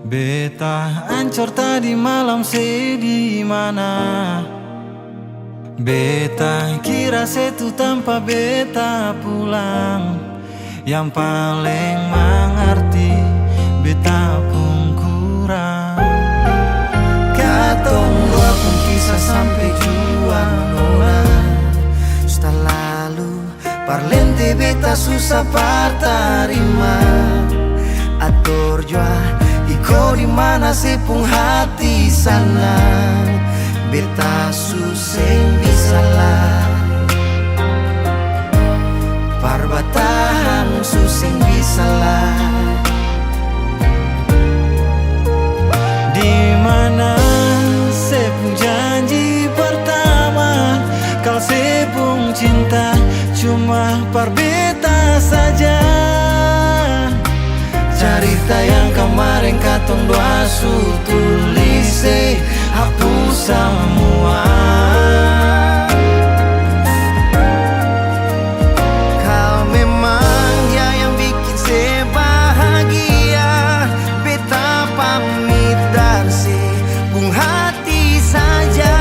Beta ancor tadi malam sedih mana. Beta kira setu tanpa beta pulang. Yang paling mengerti beta pun kurang. Katong dua pun kisah sampai jua nona. Setelah lalu parlente beta susah partarima. Atur jua iko di mana sepung hati sana. Beta suseng bisa lah, parbatahan suseng bisa lah. Di mana sepung janji pertama, kau sepung cinta cuma par beta saja. Cerita yang kemarin katong dua su tulis hapus semua. Kau memang dia yang bikin saya bahagia. Beta pamit dari sepung hati saja.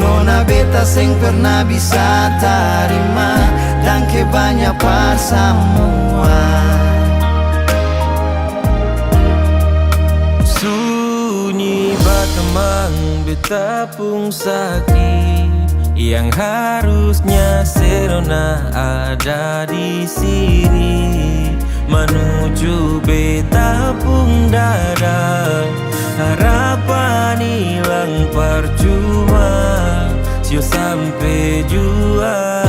Nona beta seng pernah bisa terima, dan banyak par semua. Sunyi batemang beta pung sakit, yang harusnya serona ada di sini. Menuju beta pung dada, harapan hilang percuma. Sio sampai jua,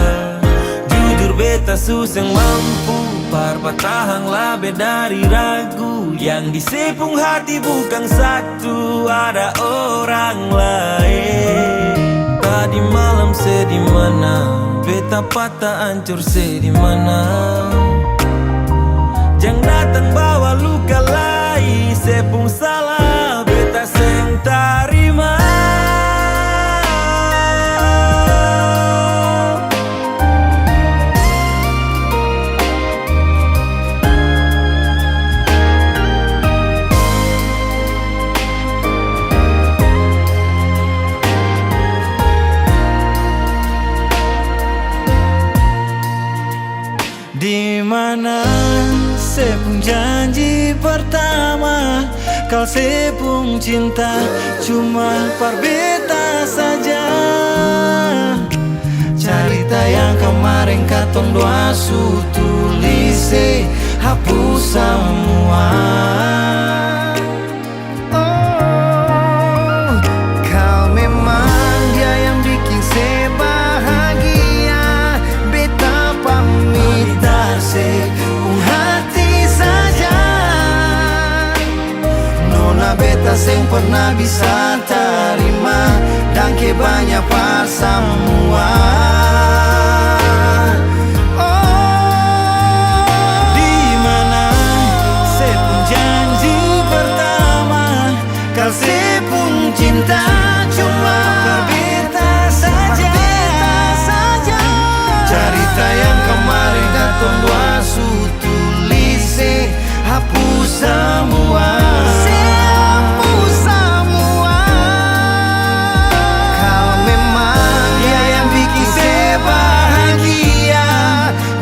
jujur beta susah mampu perbatahang labe dari ragu. Yang di sepung hati bukan satu, ada orang lain. Tadi malam sedih mana, beta patah hancur sedih mana. Jangan datang bawa luka lagi, sepung salah beta seng tarima. Di mana sepung janji pertama, kau sepung cinta cuma par beta saja. Cerita yang kemarin katong dua su tulis hapus semua. Oh, kau memang dia yang bikin saya bahagia. Beta pamit sepung hati saja. Nona beta seng pernah bisa terima, dan banyak par semua. Oh, di mana sepung janji pertama, kau sepung cinta cuma par beta saja. Cerita yang kemarin katong dua su tulis hapus semua. Hapus semua. Kau memang dia yang bikin saya bahagia.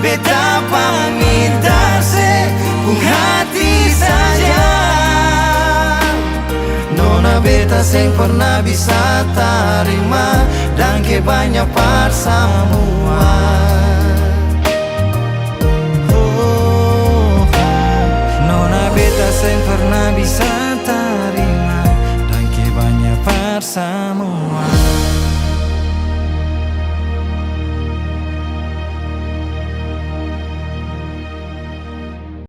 Beta pamit dari sepung hati saja. Nona beta seng pernah bisa terima, dan banyak par semua. Beta seng pernah bisa terima, dan banyak par semua.